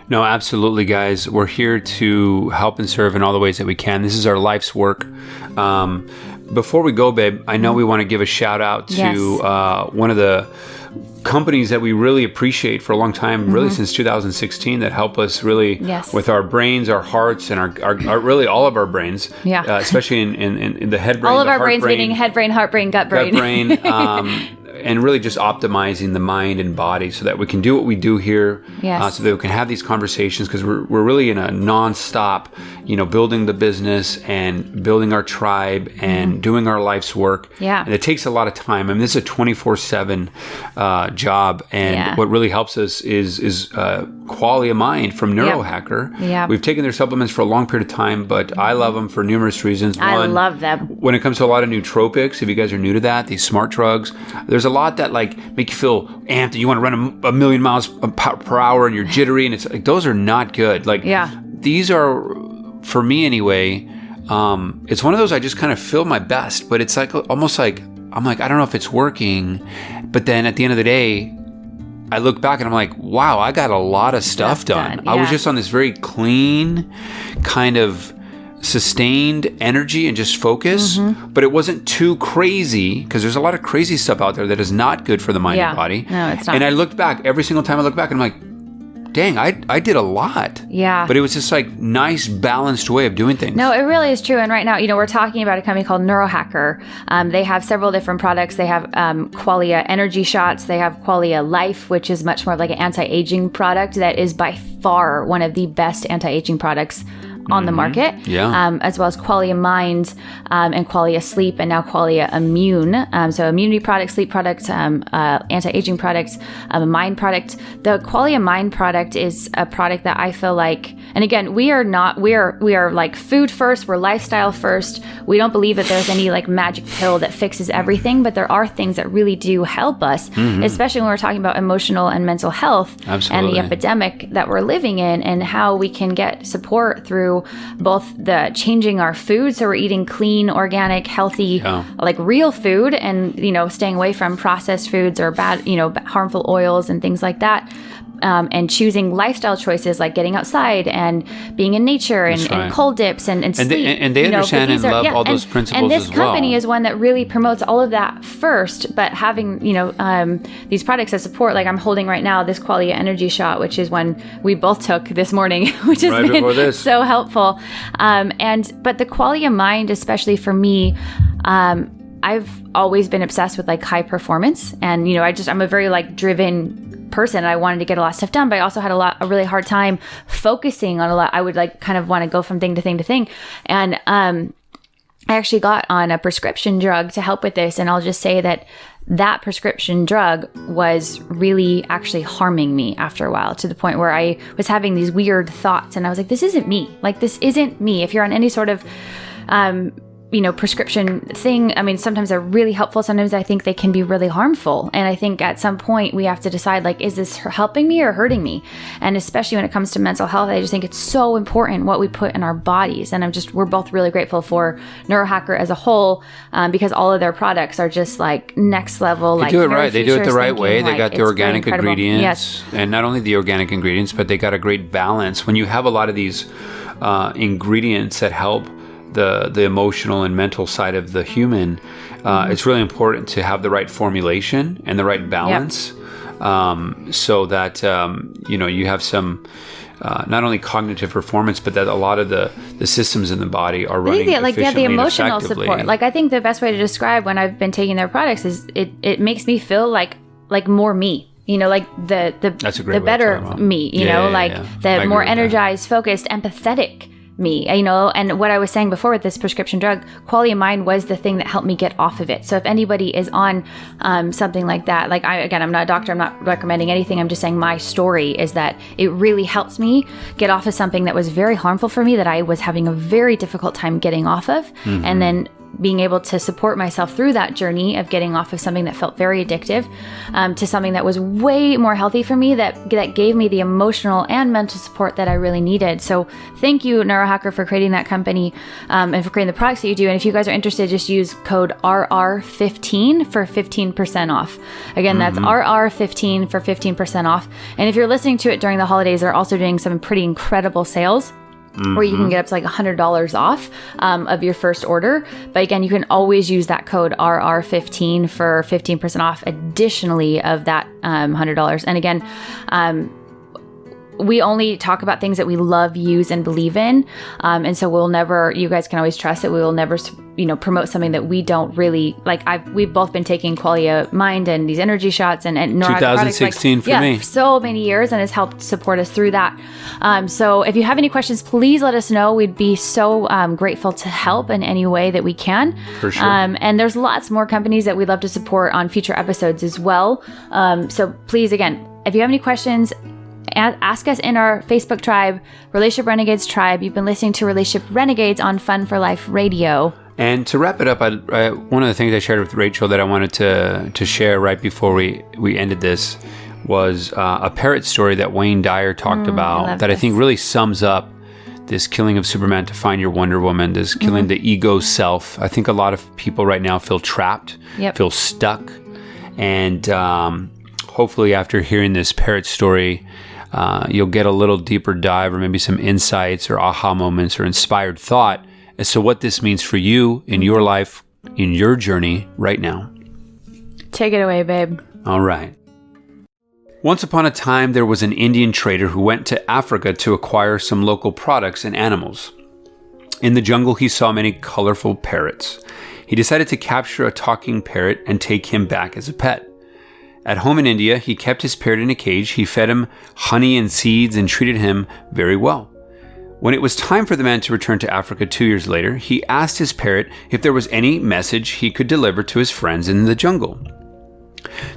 No, absolutely, guys. We're here to help and serve in all the ways that we can. This is our life's work. Before we go, babe, I know we want to give a shout out to one of the companies that we really appreciate for a long time, really since 2016, that help us really with our brains, our hearts, and our really all of our brains, especially in the head brain, all of our brains, meaning head brain, heart brain, gut brain. And really just optimizing the mind and body so that we can do what we do here, so that we can have these conversations, because we're really in a nonstop, you know, building the business and building our tribe and doing our life's work. And it takes a lot of time. I mean, this is a 24/7 job, and what really helps us is quality of mind from Neurohacker. We've taken their supplements for a long period of time, but I love them for numerous reasons. One, I love them. When it comes to a lot of nootropics, if you guys are new to that, these smart drugs, there's a lot that like make you feel amped and you want to run a million miles per hour and you're jittery, and it's like, those are not good. Like these are, for me anyway, it's one of those I just kind of feel my best, but it's like almost like I'm like, I don't know if it's working, but then at the end of the day, I look back and I'm like, wow, I got a lot of stuff done. I was just on this very clean kind of sustained energy and just focus, but it wasn't too crazy, because there's a lot of crazy stuff out there that is not good for the mind and body. No, it's not. And I looked back, every single time I look back and I'm like, dang, I did a lot. But it was just like nice, balanced way of doing things. No, it really is true. And right now, you know, we're talking about a company called Neurohacker. They have several different products. They have Qualia Energy Shots. They have Qualia Life, which is much more of like an anti-aging product that is by far one of the best anti-aging products on the market, as well as Qualia Mind and Qualia Sleep, and now Qualia Immune. So immunity products, sleep products, anti-aging products, a mind product. The Qualia Mind product is a product that I feel like, and again, we are like food first, we're lifestyle first. We don't believe that there's any like magic pill that fixes everything, but there are things that really do help us, especially when we're talking about emotional and mental health. Absolutely. And the epidemic that we're living in, and how we can get support through both the changing our food, so we're eating clean, organic, healthy, like real food, and staying away from processed foods or bad, harmful oils and things like that. And choosing lifestyle choices like getting outside and being in nature and cold dips and sleep. And they understand and love all those principles as well. And this company is one that really promotes all of that first, but having, these products as support, like I'm holding right now this Qualia Energy Shot, which is one we both took this morning, which has been so helpful. But the Qualia Mind, especially for me, I've always been obsessed with like high performance, and I'm a very like driven person, and I wanted to get a lot of stuff done, but I also had a really hard time focusing on a lot. I would like kind of want to go from thing to thing to thing, and I actually got on a prescription drug to help with this, and I'll just say that prescription drug was really actually harming me after a while, to the point where I was having these weird thoughts, and I was like, this isn't me. Like, this isn't me. If you're on any sort of prescription thing, I mean, sometimes they're really helpful. Sometimes I think they can be really harmful. And I think at some point we have to decide, like, is this helping me or hurting me? And especially when it comes to mental health, I just think it's so important what we put in our bodies. And we're both really grateful for Neurohacker as a whole, because all of their products are just like next level. They do it right. They do it the right way. They got the organic ingredients. Yes. And not only the organic ingredients, but they got a great balance. When you have a lot of these ingredients that help the emotional and mental side of the human, it's really important to have the right formulation and the right balance, so that you have some not only cognitive performance, but that a lot of the systems in the body are running efficiently the emotional and effectively. support. Like, I think the best way to describe when I've been taking their products is it makes me feel like more me. Like the better me. The more energized, focused, empathetic me, and what I was saying before with this prescription drug, Qualia Mind was the thing that helped me get off of it. So if anybody is on something like that, like I'm not a doctor, I'm not recommending anything, I'm just saying my story is that it really helped me get off of something that was very harmful for me, that I was having a very difficult time getting off of, and then being able to support myself through that journey of getting off of something that felt very addictive, to something that was way more healthy for me, that gave me the emotional and mental support that I really needed. So thank you, Neurohacker, for creating that company, and for creating the products that you do. And if you guys are interested, just use code RR15 for 15% off. Again, that's RR15 for 15% off. And if you're listening to it during the holidays, they're also doing some pretty incredible sales, where you can get up to like $100 off of your first order. But again, you can always use that code RR15 for 15% off additionally of that $100. And again, we only talk about things that we love, use, and believe in. And so you guys can always trust that we will never, promote something that we don't really like. We've both been taking Qualia Mind and these energy shots and 2016 products, me. So many years, and has helped support us through that. So if you have any questions, please let us know. We'd be so grateful to help in any way that we can. For sure. And there's lots more companies that we'd love to support on future episodes as well. So please, again, if you have any questions, ask us in our Facebook tribe, Relationship Renegades tribe. You've been listening to Relationship Renegades on Fun for Life Radio. And to wrap it up, one of the things I shared with Rachel that I wanted to share right before we ended this was a parrot story that Wayne Dyer talked about that I think really sums up this killing of Superman to find your Wonder Woman, this killing the ego self. I think a lot of people right now feel trapped, feel stuck. And hopefully after hearing this parrot story, you'll get a little deeper dive or maybe some insights or aha moments or inspired thought as to what this means for you in your life, in your journey right now. Take it away, babe. All right. Once upon a time, there was an Indian trader who went to Africa to acquire some local products and animals. In the jungle, he saw many colorful parrots. He decided to capture a talking parrot and take him back as a pet. At home in India, he kept his parrot in a cage. He fed him honey and seeds and treated him very well. When it was time for the man to return to Africa 2 years later, he asked his parrot if there was any message he could deliver to his friends in the jungle.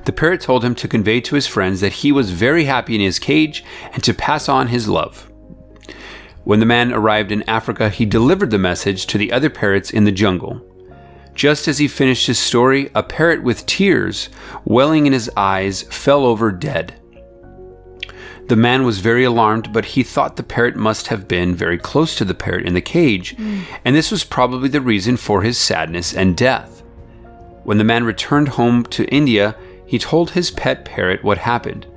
The parrot told him to convey to his friends that he was very happy in his cage and to pass on his love. When the man arrived in Africa, he delivered the message to the other parrots in the jungle. Just as he finished his story, a parrot with tears welling in his eyes fell over dead. The man was very alarmed, but he thought the parrot must have been very close to the parrot in the cage, and this was probably the reason for his sadness and death. When the man returned home to India, he told his pet parrot what happened.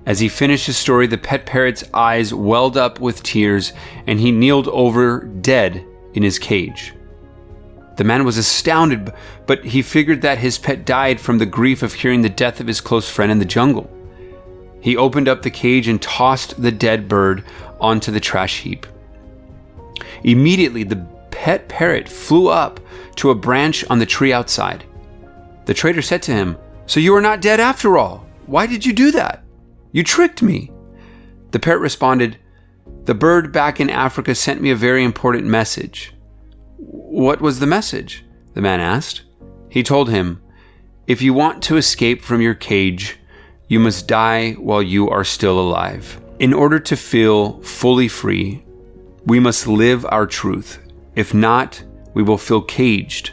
As he finished his story, the pet parrot's eyes welled up with tears, and he kneeled over dead in his cage. The man was astounded, but he figured that his pet died from the grief of hearing the death of his close friend in the jungle. He opened up the cage and tossed the dead bird onto the trash heap. Immediately, the pet parrot flew up to a branch on the tree outside. The trader said to him, "So you are not dead after all. Why did you do that? You tricked me." The parrot responded, "The bird back in Africa sent me a very important message." "What was the message?" the man asked. He told him, "If you want to escape from your cage, you must die while you are still alive. In order to feel fully free, we must live our truth. If not, we will feel caged.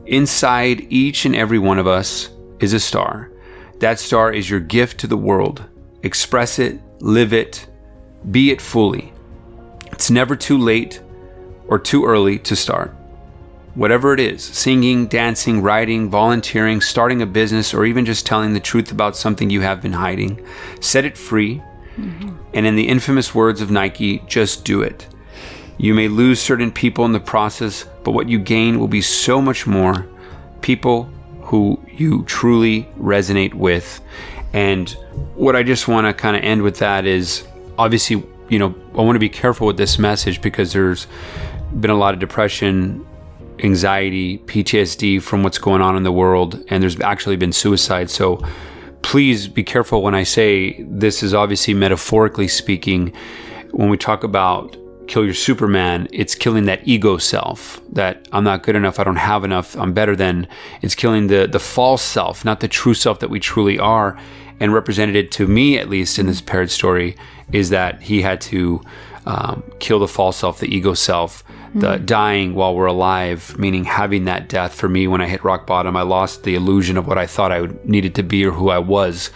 Inside each and every one of us is a star. That star is your gift to the world. Express it, live it, be it fully. It's never too late or too early to start. Whatever it is, singing, dancing, writing, volunteering, starting a business, or even just telling the truth about something you have been hiding, set it free. And in the infamous words of Nike, just do it. You may lose certain people in the process, but what you gain will be so much more. People who you truly resonate with. And what I just want to kind of end with that is, obviously, I want to be careful with this message because there's been a lot of depression, anxiety, PTSD from what's going on in the world, and there's actually been suicide. So please be careful when I say this is obviously metaphorically speaking. When we talk about kill your Superman, it's killing that ego self, that I'm not good enough, I don't have enough, I'm better than. It's killing the false self, not the true self that we truly are. And represented it to me, at least in this parrot story, is that he had to kill the false self, the ego self, the dying while we're alive, meaning having that death. For me, when I hit rock bottom, I lost the illusion of what I thought I needed to be or who I was.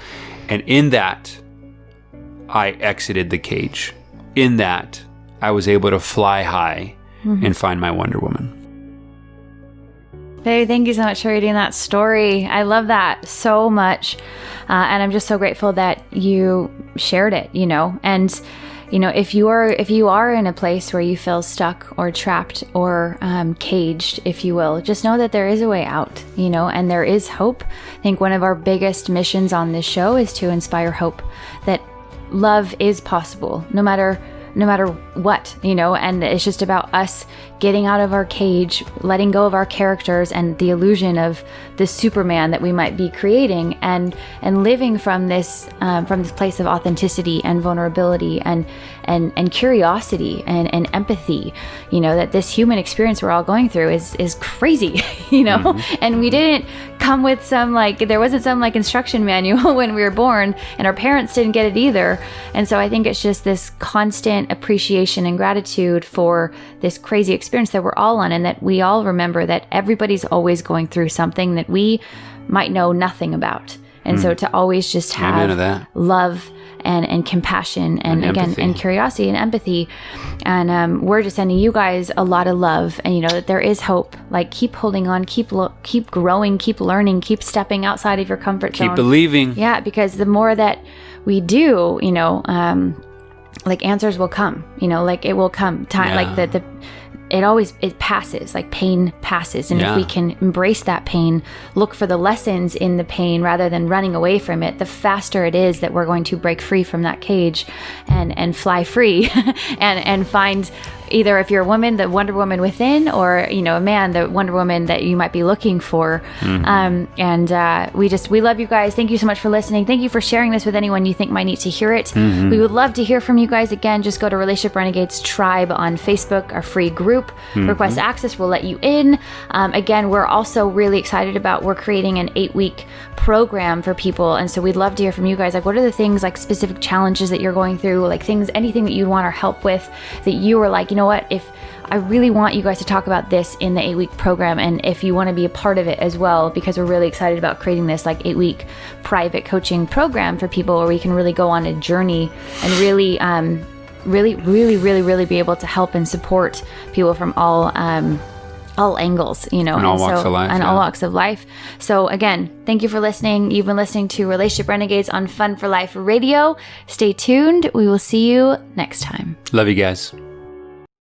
And in that, I exited the cage. In that, I was able to fly high and find my Wonder Woman. Babe, thank you so much for reading that story. I love that so much. And I'm just so grateful that you shared it, And, if you are in a place where you feel stuck or trapped or caged, if you will, just know that there is a way out, and there is hope. I think one of our biggest missions on this show is to inspire hope, that love is possible, no matter what, and it's just about us getting out of our cage, letting go of our characters and the illusion of the Superman that we might be creating, and living from this place of authenticity and vulnerability and curiosity and empathy. That this human experience we're all going through is crazy, and we didn't come with there wasn't some instruction manual when we were born, and our parents didn't get it either. And so I think it's just this constant appreciation and gratitude for this crazy experience that we're all on, and that we all remember that everybody's always going through something that we might know nothing about. And so to always just have love and compassion and again, empathy. And curiosity and empathy. And we're just sending you guys a lot of love, and that there is hope. Keep holding on, keep growing, keep learning, keep stepping outside of your comfort zone. Keep believing. Yeah, because the more that we do, answers will come, it will come time, it passes, pain passes. And if we can embrace that pain, look for the lessons in the pain rather than running away from it, the faster it is that we're going to break free from that cage and fly free and find either if you're a woman, the Wonder Woman within, or, you know, a man, the Wonder Woman that you might be looking for. We love you guys. Thank you so much for listening. Thank you for sharing this with anyone you think might need to hear it. We would love to hear from you guys. Again, just go to Relationship Renegades Tribe on Facebook, our free group. Request access, we'll let you in. Again, we're also really excited about, we're creating an 8-week program for people. And so we'd love to hear from you guys. Like, what are the things, like specific challenges that you're going through, like things, anything that you want our help with, that you were like, you know what, if I really want you guys to talk about this in the 8-week program, and if you want to be a part of it as well, because we're really excited about creating this like 8-week private coaching program for people where we can really go on a journey and really be able to help and support people from all angles, you know, and all walks of life, and all walks of life. So again, thank you for listening. You've been listening to Relationship Renegades on Fun for Life Radio. Stay tuned. We will see you next time. Love you guys.